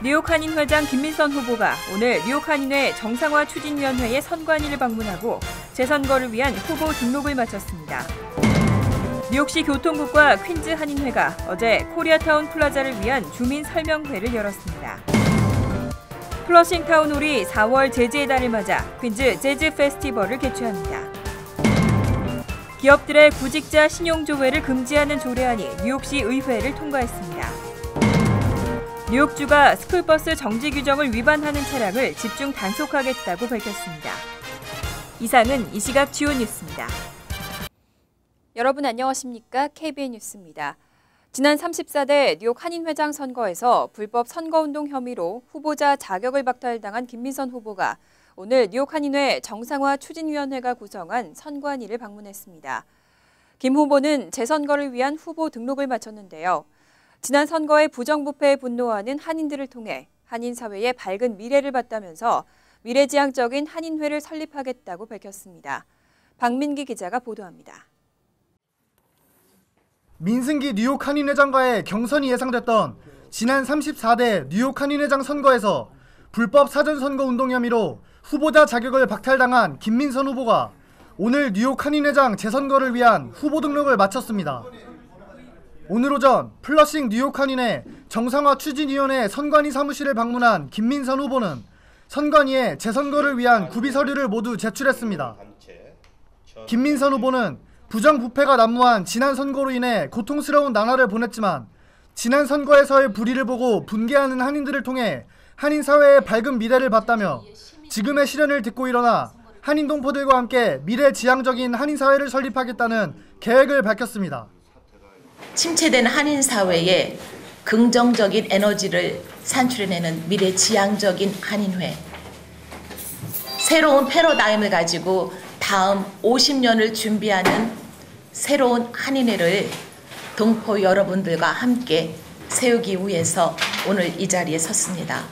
뉴욕 한인 회장 김민선 후보가 오늘 뉴욕 한인회 정상화 추진위원회의 선관위를 방문하고 재선거를 위한 후보 등록을 마쳤습니다. 뉴욕시 교통국과 퀸즈 한인회가 어제 코리아타운 플라자를 위한 주민 설명회를 열었습니다. 플러싱 타운홀이 4월 재즈의 달을 맞아 퀸즈 재즈 페스티벌을 개최합니다. 기업들의 구직자 신용조회를 금지하는 조례안이 뉴욕시 의회를 통과했습니다. 뉴욕주가 스쿨버스 정지 규정을 위반하는 차량을 집중 단속하겠다고 밝혔습니다. 이상은 이 시각 주요 뉴스입니다. 여러분 안녕하십니까? KBN 뉴스입니다. 지난 34대 뉴욕 한인회장 선거에서 불법 선거운동 혐의로 후보자 자격을 박탈당한 김민선 후보가 오늘 뉴욕 한인회 정상화 추진위원회가 구성한 선관위를 방문했습니다. 김 후보는 재선거를 위한 후보 등록을 마쳤는데요. 지난 선거의 부정부패에 분노하는 한인들을 통해 한인 사회의 밝은 미래를 봤다면서 미래지향적인 한인회를 설립하겠다고 밝혔습니다. 박민기 기자가 보도합니다. 민승기 뉴욕 한인회장과의 경선이 예상됐던 지난 34대 뉴욕 한인회장 선거에서 불법 사전선거 운동 혐의로 후보자 자격을 박탈당한 김민선 후보가 오늘 뉴욕 한인회장 재선거를 위한 후보 등록을 마쳤습니다. 오늘 오전 플러싱 뉴욕 한인회 정상화 추진위원회 선관위 사무실을 방문한 김민선 후보는 선관위에 재선거를 위한 구비 서류를 모두 제출했습니다. 김민선 후보는 부정부패가 난무한 지난 선거로 인해 고통스러운 나날을 보냈지만 지난 선거에서의 불의를 보고 분개하는 한인들을 통해 한인 사회의 밝은 미래를 봤다며 지금의 시련을 딛고 일어나 한인 동포들과 함께 미래지향적인 한인 사회를 설립하겠다는 계획을 밝혔습니다. 침체된 한인 사회에 긍정적인 에너지를 산출해내는 미래지향적인 한인회. 새로운 패러다임을 가지고 다음 50년을 준비하는 새로운 한인회를 동포 여러분들과 함께 세우기 위해서 오늘 이 자리에 섰습니다.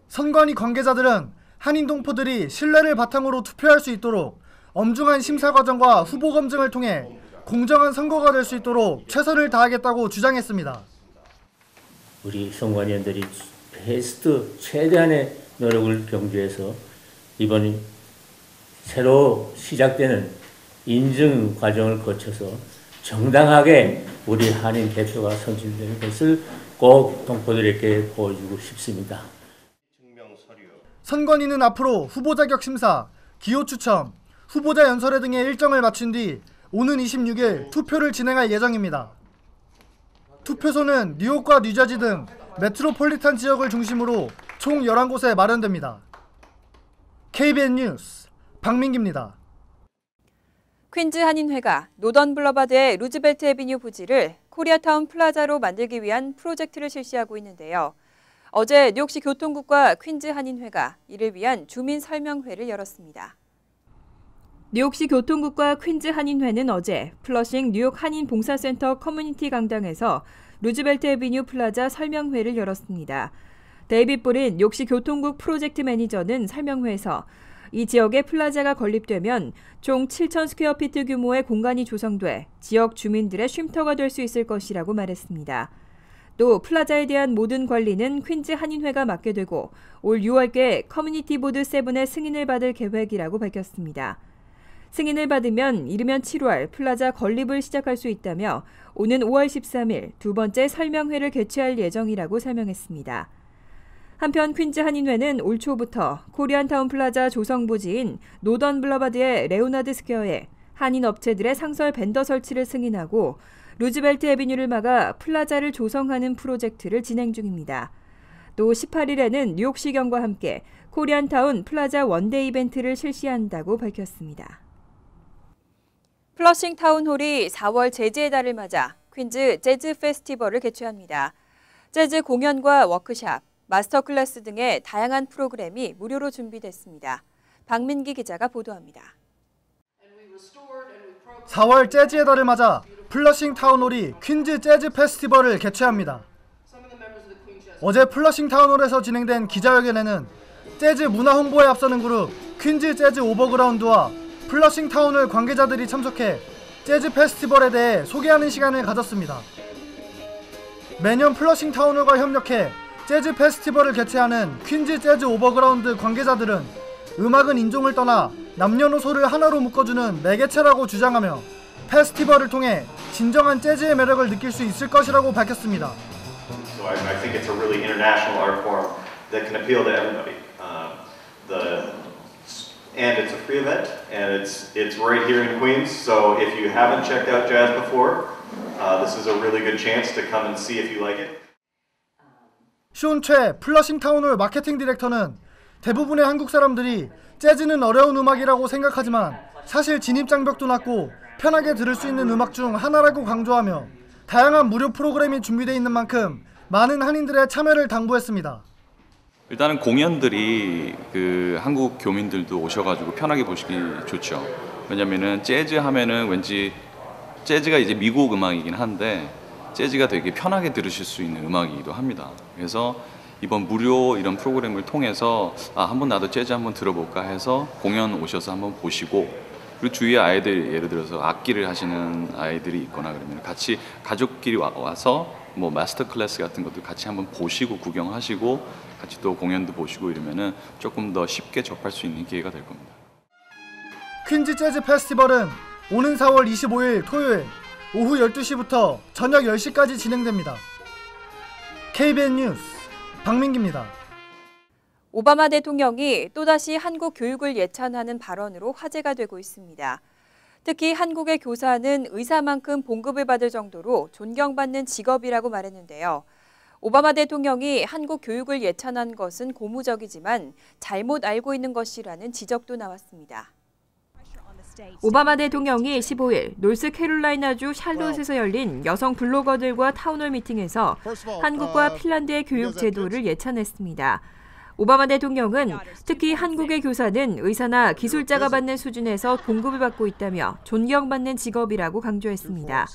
선관위 관계자들은 한인 동포들이 신뢰를 바탕으로 투표할 수 있도록 엄중한 심사 과정과 후보 검증을 통해 공정한 선거가 될 수 있도록 최선을 다하겠다고 주장했습니다. 우리 선관위원들이 베스트 최대한의 노력을 경주해서 이번 새로 시작되는 인증 과정을 거쳐서 정당하게 우리 한인 대표가 선출되는 것을 꼭 동포들에게 보여주고 싶습니다. 선관위는 앞으로 후보 자격 심사, 기호 추첨, 후보자 연설회 등의 일정을 마친 뒤 오는 26일 투표를 진행할 예정입니다. 투표소는 뉴욕과 뉴저지 등 메트로폴리탄 지역을 중심으로 총 11곳에 마련됩니다. KBN 뉴스 박민기입니다. 퀸즈 한인회가 노던 블러바드의 루즈벨트 애비뉴 부지를 코리아타운 플라자로 만들기 위한 프로젝트를 실시하고 있는데요. 어제 뉴욕시 교통국과 퀸즈 한인회가 이를 위한 주민 설명회를 열었습니다. 뉴욕시 교통국과 퀸즈 한인회는 어제 플러싱 뉴욕 한인 봉사센터 커뮤니티 강당에서 루즈벨트 애비뉴 플라자 설명회를 열었습니다. 데이빗 볼인 뉴욕시 교통국 프로젝트 매니저는 설명회에서 이 지역에 플라자가 건립되면 총 7,000 스퀘어피트 규모의 공간이 조성돼 지역 주민들의 쉼터가 될 수 있을 것이라고 말했습니다. 또 플라자에 대한 모든 관리는 퀸즈 한인회가 맡게 되고 올 6월께 커뮤니티 보드 7의 승인을 받을 계획이라고 밝혔습니다. 승인을 받으면 이르면 7월 플라자 건립을 시작할 수 있다며 오는 5월 13일 두 번째 설명회를 개최할 예정이라고 설명했습니다. 한편 퀸즈 한인회는 올 초부터 코리안타운 플라자 조성 부지인 노던 블러바드의 레오나드 스퀘어에 한인 업체들의 상설 벤더 설치를 승인하고 루즈벨트 애비뉴를 막아 플라자를 조성하는 프로젝트를 진행 중입니다. 또 18일에는 뉴욕시경과 함께 코리안타운 플라자 원데이 이벤트를 실시한다고 밝혔습니다. 플러싱 타운홀이 4월 재즈의 달을 맞아 퀸즈 재즈 페스티벌을 개최합니다. 재즈 공연과 워크샵, 마스터 클래스 등의 다양한 프로그램이 무료로 준비됐습니다. 박민기 기자가 보도합니다. 4월 재즈의 달을 맞아 플러싱 타운홀이 퀸즈 재즈 페스티벌을 개최합니다. 어제 플러싱 타운홀에서 진행된 기자회견에는 재즈 문화 홍보에 앞서는 그룹 퀸즈 재즈 오버그라운드와 플러싱 타운홀 관계자들이 참석해 재즈 페스티벌에 대해 소개하는 시간을 가졌습니다. 매년 플러싱 타운홀과 협력해 재즈 페스티벌을 개최하는 퀸즈 재즈 오버그라운드 관계자들은 음악은 인종을 떠나 남녀노소를 하나로 묶어주는 매개체라고 주장하며 페스티벌을 통해 진정한 재즈의 매력을 느낄 수 있을 것이라고 밝혔습니다. So I think it's a really international art form that can appeal to everybody. And it's a free event, and it's right here in Queens. So if you haven't checked out jazz before, this is a really good chance to come and see if you like it. 숀 최 플러싱 타운홀 마케팅 디렉터는 대부분의 한국 사람들이 재즈는 어려운 음악이라고 생각하지만 사실 진입 장벽도 낮고 편하게 들을 수 있는 음악 중 하나라고 강조하며 다양한 무료 프로그램이 준비되어 있는 만큼 많은 한인들의 참여를 당부했습니다. 일단은 공연들이 한국 교민들도 오셔가지고 편하게 보시기 좋죠. 왜냐면은 재즈 하면은 왠지 재즈가 이제 미국 음악이긴 한데 재즈가 되게 편하게 들으실 수 있는 음악이기도 합니다. 그래서 이번 무료 이런 프로그램을 통해서 한번 나도 재즈 한번 들어볼까 해서 공연 오셔서 한번 보시고, 그리고 주위에 아이들 예를 들어서 악기를 하시는 아이들이 있거나 그러면 같이 가족끼리 와서 뭐 마스터 클래스 같은 것도 같이 한번 보시고 구경하시고 같이 또 공연도 보시고 이러면은 조금 더 쉽게 접할 수 있는 기회가 될 겁니다. 퀸즈 재즈 페스티벌은 오는 4월 25일 토요일 오후 12시부터 저녁 10시까지 진행됩니다. KBN 뉴스 박민기입니다. 오바마 대통령이 또다시 한국 교육을 예찬하는 발언으로 화제가 되고 있습니다. 특히 한국의 교사는 의사만큼 봉급을 받을 정도로 존경받는 직업이라고 말했는데요. 오바마 대통령이 한국 교육을 예찬한 것은 고무적이지만 잘못 알고 있는 것이라는 지적도 나왔습니다. 오바마 대통령이 15일 노스캐롤라이나주 샬롯에서 열린 여성 블로거들과 타운홀 미팅에서 한국과 핀란드의 교육 제도를 예찬했습니다. 오바마 대통령은 특히 한국의 교사는 의사나 기술자가 받는 수준에서 봉급을 받고 있다며 존경받는 직업이라고 강조했습니다.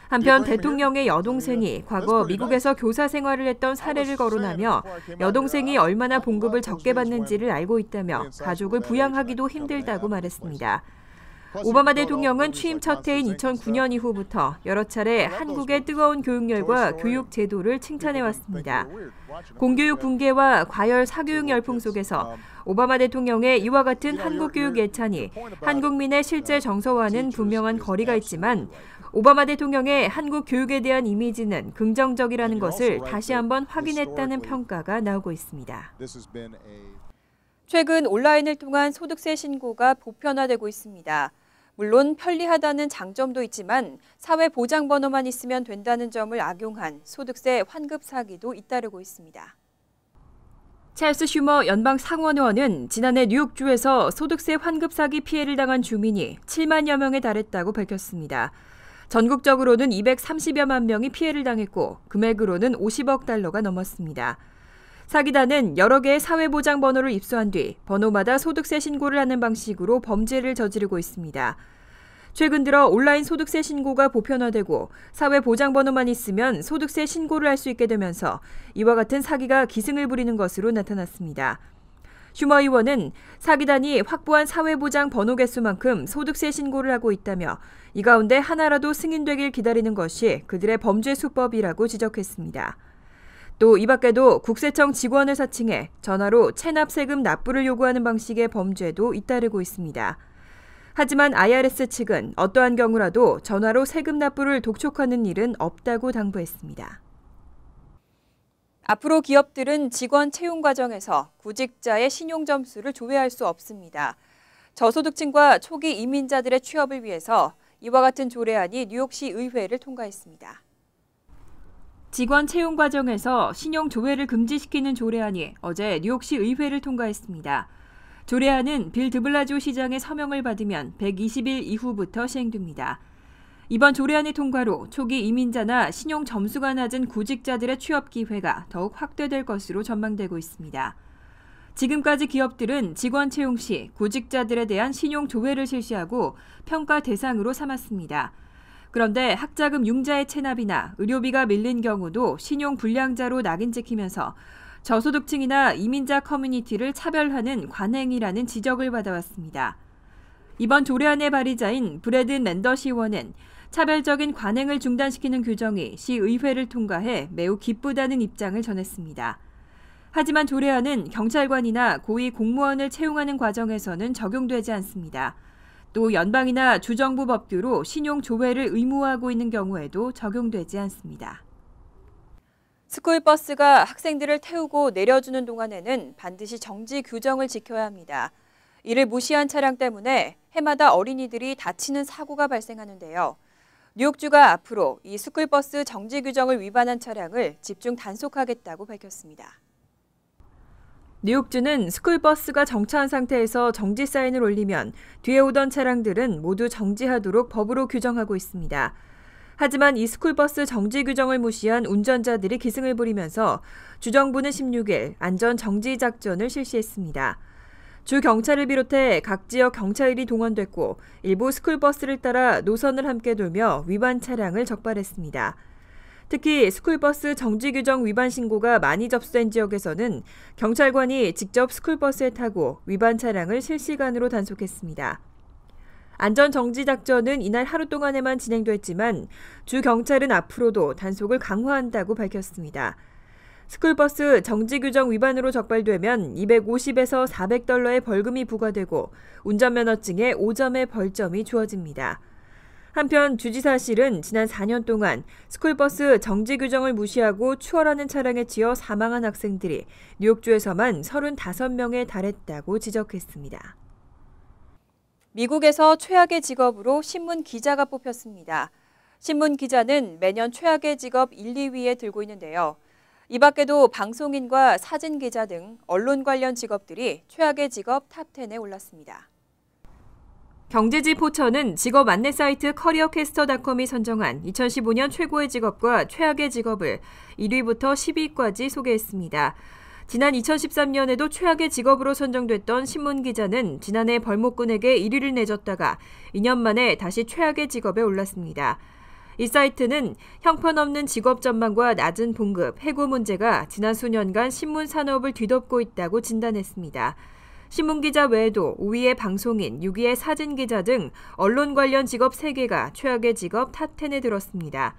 한편 대통령의 여동생이 과거 미국에서 교사 생활을 했던 사례를 거론하며 여동생이 얼마나 봉급을 적게 받는지를 알고 있다며 가족을 부양하기도 힘들다고 말했습니다. 오바마 대통령은 취임 첫 해인 2009년 이후부터 여러 차례 한국의 뜨거운 교육열과 교육 제도를 칭찬해왔습니다. 공교육 붕괴와 과열 사교육 열풍 속에서 오바마 대통령의 이와 같은 한국 교육 예찬이 한국민의 실제 정서와는 분명한 거리가 있지만 오바마 대통령의 한국 교육에 대한 이미지는 긍정적이라는 것을 다시 한번 확인했다는 평가가 나오고 있습니다. 최근 온라인을 통한 소득세 신고가 보편화되고 있습니다. 물론 편리하다는 장점도 있지만 사회보장번호만 있으면 된다는 점을 악용한 소득세 환급 사기도 잇따르고 있습니다. 찰스 슈머 연방 상원의원은 지난해 뉴욕주에서 소득세 환급 사기 피해를 당한 주민이 7만여 명에 달했다고 밝혔습니다. 전국적으로는 230여만 명이 피해를 당했고 금액으로는 50억 달러가 넘었습니다. 사기단은 여러 개의 사회보장 번호를 입수한 뒤 번호마다 소득세 신고를 하는 방식으로 범죄를 저지르고 있습니다. 최근 들어 온라인 소득세 신고가 보편화되고 사회보장 번호만 있으면 소득세 신고를 할 수 있게 되면서 이와 같은 사기가 기승을 부리는 것으로 나타났습니다. 슈머 의원은 사기단이 확보한 사회보장 번호 개수만큼 소득세 신고를 하고 있다며 이 가운데 하나라도 승인되길 기다리는 것이 그들의 범죄 수법이라고 지적했습니다. 또 이 밖에도 국세청 직원을 사칭해 전화로 체납 세금 납부를 요구하는 방식의 범죄도 잇따르고 있습니다. 하지만 IRS 측은 어떠한 경우라도 전화로 세금 납부를 독촉하는 일은 없다고 당부했습니다. 앞으로 기업들은 직원 채용 과정에서 구직자의 신용 점수를 조회할 수 없습니다. 저소득층과 초기 이민자들의 취업을 위해서 이와 같은 조례안이 뉴욕시 의회를 통과했습니다. 직원 채용 과정에서 신용 조회를 금지시키는 조례안이 어제 뉴욕시 의회를 통과했습니다. 조례안은 빌 드블라지오 시장의 서명을 받으면 120일 이후부터 시행됩니다. 이번 조례안의 통과로 초기 이민자나 신용 점수가 낮은 구직자들의 취업 기회가 더욱 확대될 것으로 전망되고 있습니다. 지금까지 기업들은 직원 채용 시 구직자들에 대한 신용 조회를 실시하고 평가 대상으로 삼았습니다. 그런데 학자금 융자의 체납이나 의료비가 밀린 경우도 신용 불량자로 낙인 찍히면서 저소득층이나 이민자 커뮤니티를 차별하는 관행이라는 지적을 받아왔습니다. 이번 조례안의 발의자인 브래드 랜더시 의원은 차별적인 관행을 중단시키는 규정이 시의회를 통과해 매우 기쁘다는 입장을 전했습니다. 하지만 조례안은 경찰관이나 고위 공무원을 채용하는 과정에서는 적용되지 않습니다. 또 연방이나 주정부 법규로 신용 조회를 의무화하고 있는 경우에도 적용되지 않습니다. 스쿨버스가 학생들을 태우고 내려주는 동안에는 반드시 정지 규정을 지켜야 합니다. 이를 무시한 차량 때문에 해마다 어린이들이 다치는 사고가 발생하는데요. 뉴욕주가 앞으로 이 스쿨버스 정지 규정을 위반한 차량을 집중 단속하겠다고 밝혔습니다. 뉴욕주는 스쿨버스가 정차한 상태에서 정지 사인을 올리면 뒤에 오던 차량들은 모두 정지하도록 법으로 규정하고 있습니다. 하지만 이 스쿨버스 정지 규정을 무시한 운전자들이 기승을 부리면서 주정부는 16일 안전 정지 작전을 실시했습니다. 주 경찰을 비롯해 각 지역 경찰이 동원됐고 일부 스쿨버스를 따라 노선을 함께 돌며 위반 차량을 적발했습니다. 특히 스쿨버스 정지 규정 위반 신고가 많이 접수된 지역에서는 경찰관이 직접 스쿨버스에 타고 위반 차량을 실시간으로 단속했습니다. 안전정지 작전은 이날 하루 동안에만 진행됐지만 주 경찰은 앞으로도 단속을 강화한다고 밝혔습니다. 스쿨버스 정지 규정 위반으로 적발되면 250에서 400달러의 벌금이 부과되고 운전면허증에 5점의 벌점이 주어집니다. 한편 주지사실은 지난 4년 동안 스쿨버스 정지 규정을 무시하고 추월하는 차량에 치여 사망한 학생들이 뉴욕주에서만 35명에 달했다고 지적했습니다. 미국에서 최악의 직업으로 신문 기자가 뽑혔습니다. 신문 기자는 매년 최악의 직업 1, 2위에 들고 있는데요. 이 밖에도 방송인과 사진 기자 등 언론 관련 직업들이 최악의 직업 탑10에 올랐습니다. 경제지 포천은 직업 안내 사이트 커리어캐스터닷컴이 선정한 2015년 최고의 직업과 최악의 직업을 1위부터 10위까지 소개했습니다. 지난 2013년에도 최악의 직업으로 선정됐던 신문기자는 지난해 벌목꾼에게 1위를 내줬다가 2년 만에 다시 최악의 직업에 올랐습니다. 이 사이트는 형편없는 직업 전망과 낮은 봉급, 해고 문제가 지난 수년간 신문 산업을 뒤덮고 있다고 진단했습니다. 신문기자 외에도 5위의 방송인, 6위의 사진기자 등 언론 관련 직업 3개가 최악의 직업 탑10에 들었습니다.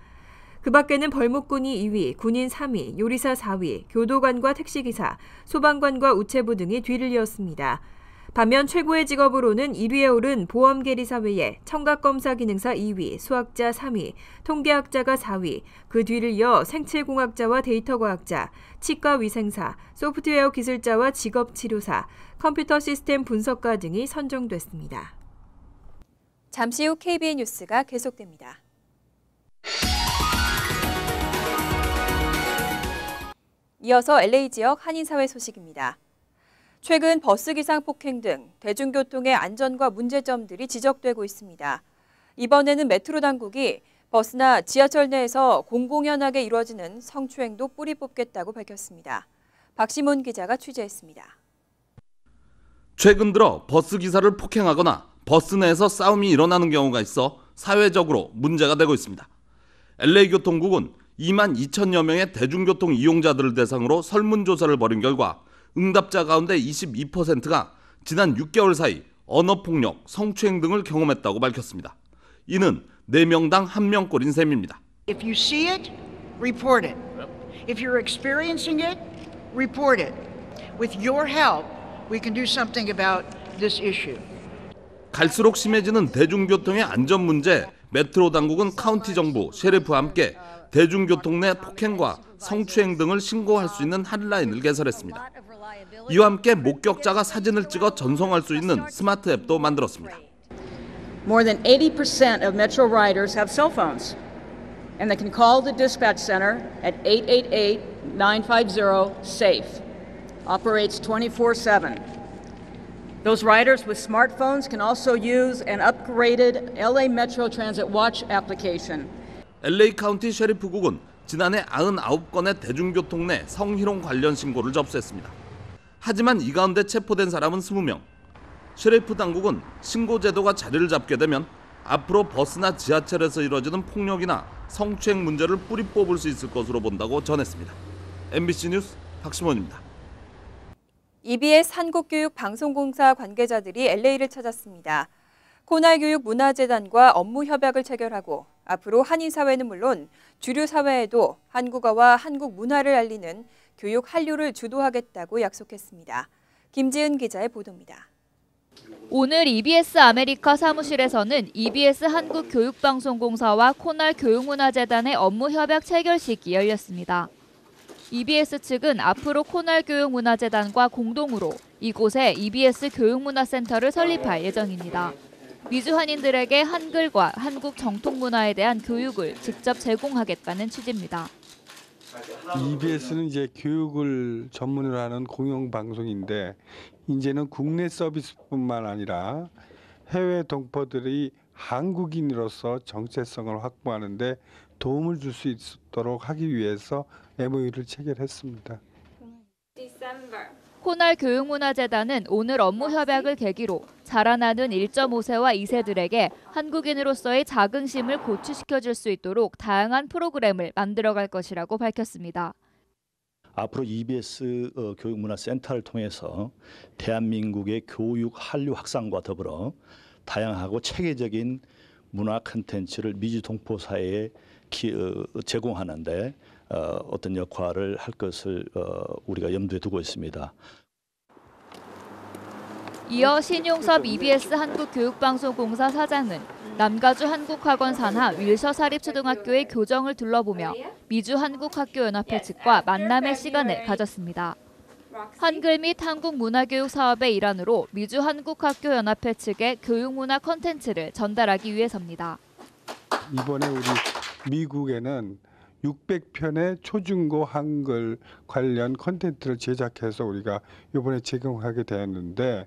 그 밖에는 벌목꾼이 2위, 군인 3위, 요리사 4위, 교도관과 택시기사, 소방관과 우체부 등이 뒤를 이었습니다. 반면 최고의 직업으로는 1위에 오른 보험계리사 외에 청각검사 기능사 2위, 수학자 3위, 통계학자가 4위, 그 뒤를 이어 생체공학자와 데이터과학자, 치과위생사, 소프트웨어 기술자와 직업치료사, 컴퓨터 시스템 분석가 등이 선정됐습니다. 잠시 후 KBN 뉴스가 계속됩니다. 이어서 LA 지역 한인사회 소식입니다. 최근 버스기상 폭행 등 대중교통의 안전과 문제점들이 지적되고 있습니다. 이번에는 메트로 당국이 버스나 지하철 내에서 공공연하게 이루어지는 성추행도 뿌리 뽑겠다고 밝혔습니다. 박시문 기자가 취재했습니다. 최근 들어 버스기사를 폭행하거나 버스 내에서 싸움이 일어나는 경우가 있어 사회적으로 문제가 되고 있습니다. LA교통국은 2만 2천여 명의 대중교통 이용자들을 대상으로 설문조사를 벌인 결과 응답자 가운데 22%가 지난 6개월 사이 언어폭력, 성추행 등을 경험했다고 밝혔습니다. 이는 4명당 1명꼴인 셈입니다. If you see it, report it. If you're experiencing it, report it. With your help, we can do something about this issue. 갈수록 심해지는 대중교통의 안전 문제, 메트로 당국은 카운티 정부, 셰리프와 함께 대중교통 내 폭행과 성추행 등을 신고할 수 있는 핫라인을 개설했습니다. 이와 함께 목격자가 사진을 찍어 전송할 수 있는 스마트 앱도 만들었습니다. More than 80% of Metro riders have cell phones, and they can call the dispatch center at 888-950-SAFE. Operates 24/7. Those riders with smartphones can also use an upgraded LA Metro Transit Watch application. LA 카운티 셰리프국은 지난해 99건의 대중교통 내 성희롱 관련 신고를 접수했습니다. 하지만 이 가운데 체포된 사람은 20명. 셰리프 당국은 신고 제도가 자리를 잡게 되면 앞으로 버스나 지하철에서 이뤄지는 폭력이나 성추행 문제를 뿌리 뽑을 수 있을 것으로 본다고 전했습니다. MBC 뉴스 박시몬입니다. EBS 한국교육방송공사 관계자들이 LA를 찾았습니다. 코날교육문화재단과 업무 협약을 체결하고 앞으로 한인사회는 물론 주류 사회에도 한국어와 한국 문화를 알리는 교육 한류를 주도하겠다고 약속했습니다. 김지은 기자의 보도입니다. 오늘 EBS 아메리카 사무실에서는 EBS 한국교육방송공사와 코날교육문화재단의 업무 협약 체결식이 열렸습니다. EBS 측은 앞으로 코날교육문화재단과 공동으로 이곳에 EBS 교육문화센터를 설립할 예정입니다. 미주 한인들에게 한글과 한국 정통문화에 대한 교육을 직접 제공하겠다는 취지입니다. EBS는 이제 교육을 전문으로 하는 공영방송인데 이제는 국내 서비스뿐만 아니라 해외 동포들이 한국인으로서 정체성을 확보하는 데 도움을 줄 수 있도록 하기 위해서 MOU를 체결했습니다. 코날교육문화재단은 오늘 업무 협약을 계기로 자라나는 1.5세와 2세들에게 한국인으로서의 자긍심을 고취시켜줄 수 있도록 다양한 프로그램을 만들어갈 것이라고 밝혔습니다. 앞으로 EBS 교육문화센터를 통해서 대한민국의 교육 한류 확산과 더불어 다양하고 체계적인 문화 콘텐츠를 미주 동포 사회에 제공하는 데 어떤 역할을 할 것을 우리가 염두에 두고 있습니다. 이어 신용섭 EBS 한국교육방송공사 사장은 남가주 한국학원 산하 윌셔 사립초등학교의 교정을 둘러보며 미주 한국학교연합회 측과 만남의 시간을 가졌습니다. 한글 및 한국 문화교육 사업의 일환으로 미주 한국학교연합회 측에 교육문화 콘텐츠를 전달하기 위해서입니다. 이번에 우리 미국에는 600편의 초중고 한글 관련 콘텐츠를 제작해서 우리가 이번에 제공하게 되었는데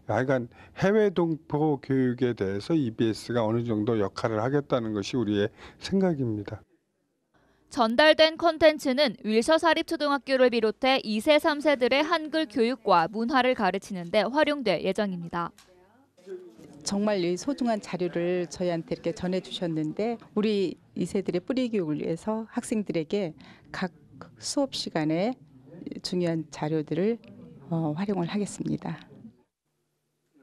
하여간 해외 동포 교육에 대해서 EBS가 어느 정도 역할을 하겠다는 것이 우리의 생각입니다. 전달된 콘텐츠는 윌셔 사립초등학교를 비롯해 2세, 3세들의 한글 교육과 문화를 가르치는 데 활용될 예정입니다. 정말 이 소중한 자료를 저희한테 이렇게 전해주셨는데 우리 2세들의 뿌리 교육을 위해서 학생들에게 각 수업 시간에 중요한 자료들을 활용을 하겠습니다.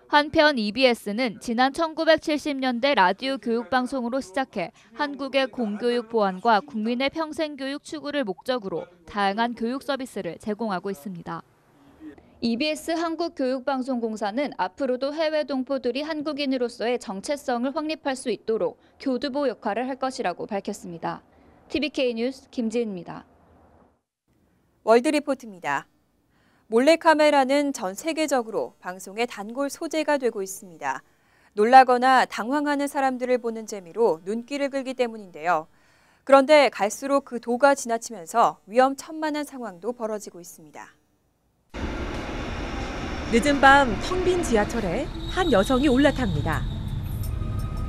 한편 EBS는 지난 1970년대 라디오 교육방송으로 시작해 한국의 공교육 보완과 국민의 평생교육 추구를 목적으로 다양한 교육 서비스를 제공하고 있습니다. EBS 한국교육방송공사는 앞으로도 해외 동포들이 한국인으로서의 정체성을 확립할 수 있도록 교두보 역할을 할 것이라고 밝혔습니다. TVK 뉴스 김지은입니다. 월드리포트입니다. 몰래카메라는 전 세계적으로 방송의 단골 소재가 되고 있습니다. 놀라거나 당황하는 사람들을 보는 재미로 눈길을 끌기 때문인데요. 그런데 갈수록 그 도가 지나치면서 위험천만한 상황도 벌어지고 있습니다. 늦은 밤 텅 빈 지하철에 한 여성이 올라탑니다.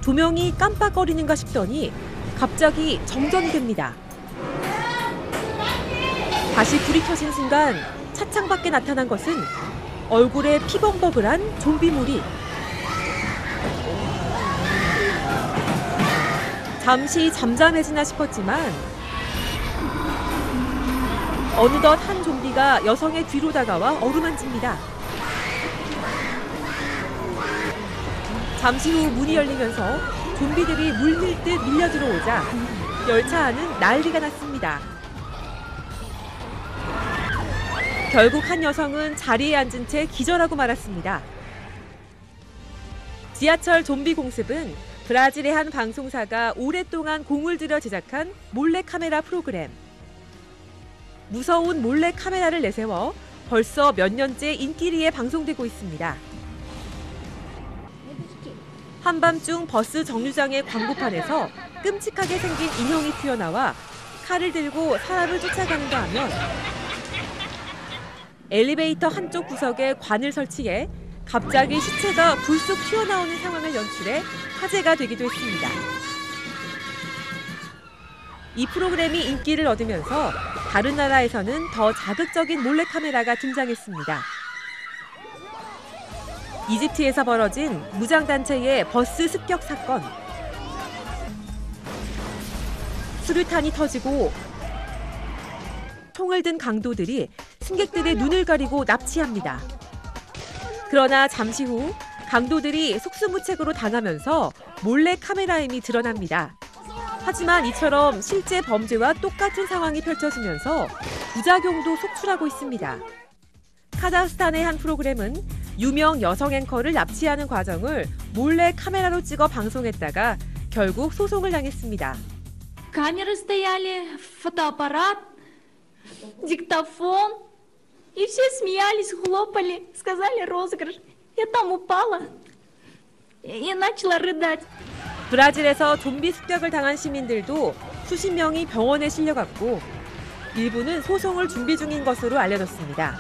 조명이 깜빡거리는가 싶더니 갑자기 정전됩니다. 다시 불이 켜진 순간 차창 밖에 나타난 것은 얼굴에 피범벅을한 좀비물이. 잠시 잠잠해지나 싶었지만 어느덧 한 좀비가 여성의 뒤로 다가와 어루만집니다. 잠시 후 문이 열리면서 좀비들이 물밀듯 밀려 들어오자 열차 안은 난리가 났습니다. 결국 한 여성은 자리에 앉은 채 기절하고 말았습니다. 지하철 좀비 공습은 브라질의 한 방송사가 오랫동안 공을 들여 제작한 몰래카메라 프로그램. 무서운 몰래카메라를 내세워 벌써 몇 년째 인기리에 방송되고 있습니다. 한밤중 버스 정류장의 광고판에서 끔찍하게 생긴 인형이 튀어나와 칼을 들고 사람을 쫓아가는가 하면 엘리베이터 한쪽 구석에 관을 설치해 갑자기 시체가 불쑥 튀어나오는 상황을 연출해 화제가 되기도 했습니다. 이 프로그램이 인기를 얻으면서 다른 나라에서는 더 자극적인 몰래카메라가 등장했습니다. 이집트에서 벌어진 무장단체의 버스 습격 사건. 수류탄이 터지고 총을 든 강도들이 승객들의 눈을 가리고 납치합니다. 그러나 잠시 후 강도들이 속수무책으로 당하면서 몰래 카메라임이 드러납니다. 하지만 이처럼 실제 범죄와 똑같은 상황이 펼쳐지면서 부작용도 속출하고 있습니다. 카자흐스탄의 한 프로그램은 유명 여성 앵커를 납치하는 과정을 몰래 카메라로 찍어 방송했다가 결국 소송을 당했습니다. Камеры стояли, фотоаппарат, диктофон, и все смеялись, хлопали, сказали розыгрыш. Я там упала и начала рыдать. 브라질에서 좀비 습격을 당한 시민들도 수십 명이 병원에 실려갔고 일부는 소송을 준비 중인 것으로 알려졌습니다.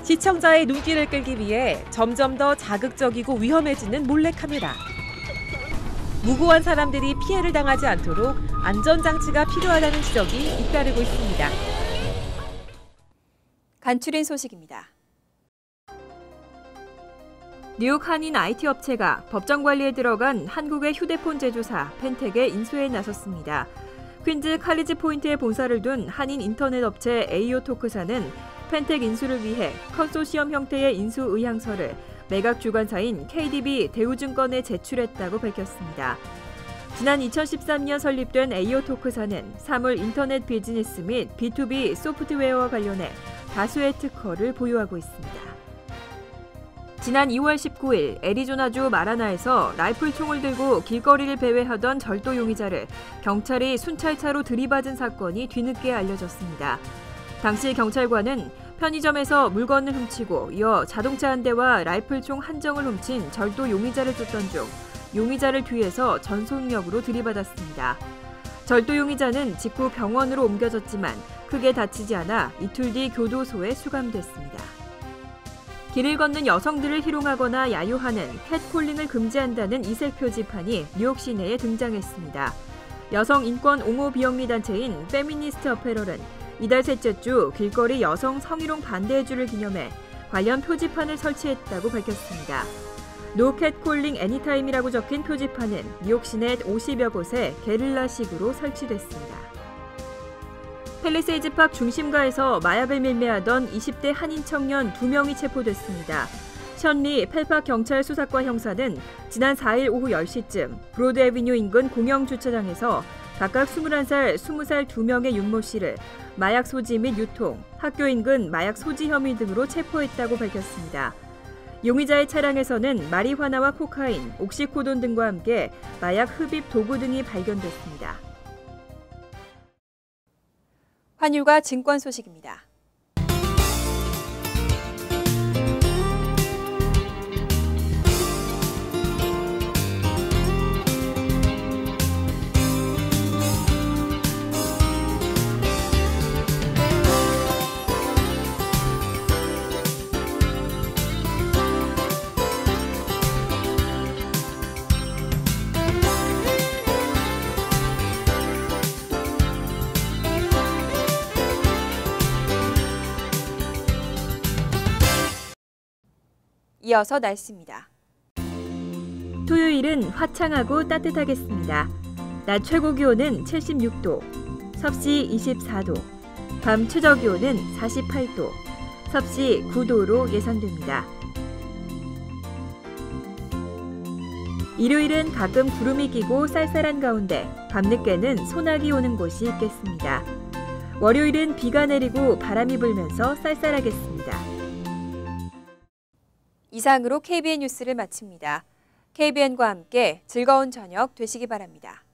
시청자의 눈길을 끌기 위해 점점 더 자극적이고 위험해지는 몰래카메라. 무고한 사람들이 피해를 당하지 않도록 안전장치가 필요하다는 지적이 잇따르고 있습니다. 간추린 소식입니다. 뉴욕 한인 IT 업체가 법정 관리에 들어간 한국의 휴대폰 제조사 펜텍의 인수에 나섰습니다. 퀸즈 칼리지 포인트에 본사를 둔 한인 인터넷 업체 AO토크사는 펜텍 인수를 위해 컨소시엄 형태의 인수 의향서를 매각 주관사인 KDB 대우증권에 제출했다고 밝혔습니다. 지난 2013년 설립된 AO토크사는 사물 인터넷 비즈니스 및 B2B 소프트웨어와 관련해 다수의 특허를 보유하고 있습니다. 지난 2월 19일 애리조나주 마라나에서 라이플 총을 들고 길거리를 배회하던 절도 용의자를 경찰이 순찰차로 들이받은 사건이 뒤늦게 알려졌습니다. 당시 경찰관은 편의점에서 물건을 훔치고 이어 자동차 한 대와 라이플총 한 정을 훔친 절도 용의자를 쫓던 중 용의자를 뒤에서 전속력으로 들이받았습니다. 절도 용의자는 직후 병원으로 옮겨졌지만 크게 다치지 않아 이틀 뒤 교도소에 수감됐습니다. 길을 걷는 여성들을 희롱하거나 야유하는 캣콜링을 금지한다는 이색 표지판이 뉴욕 시내에 등장했습니다. 여성 인권 옹호 비영리 단체인 페미니스트 어페럴은 이달 셋째 주 길거리 여성 성희롱 반대의 주를 기념해 관련 표지판을 설치했다고 밝혔습니다. No catcalling anytime이라고 적힌 표지판은 뉴욕 시내 50여 곳에 게릴라식으로 설치됐습니다. 팰리세이즈 팍 중심가에서 마약을 밀매하던 20대 한인 청년 2명이 체포됐습니다. 션리 펠팍 경찰 수사과 형사는 지난 4일 오후 10시쯤 브로드 애비뉴 인근 공영 주차장에서 각각 21살, 20살 2명의 윤모 씨를 마약 소지 및 유통, 학교 인근 마약 소지 혐의 등으로 체포했다고 밝혔습니다. 용의자의 차량에서는 마리화나와 코카인, 옥시코돈 등과 함께 마약 흡입 도구 등이 발견됐습니다. 환율과 증권 소식입니다. 이어서 날씨입니다. 토요일은 화창하고 따뜻하겠습니다. 낮 최고 기온은 76도, 섭씨 24도, 밤 최저 기온은 48도, 섭씨 9도로 예상됩니다. 일요일은 가끔 구름이 끼고 쌀쌀한 가운데 밤늦게는 소나기 오는 곳이 있겠습니다. 월요일은 비가 내리고 바람이 불면서 쌀쌀하겠습니다. 이상으로 KBN 뉴스를 마칩니다. KBN과 함께 즐거운 저녁 되시기 바랍니다.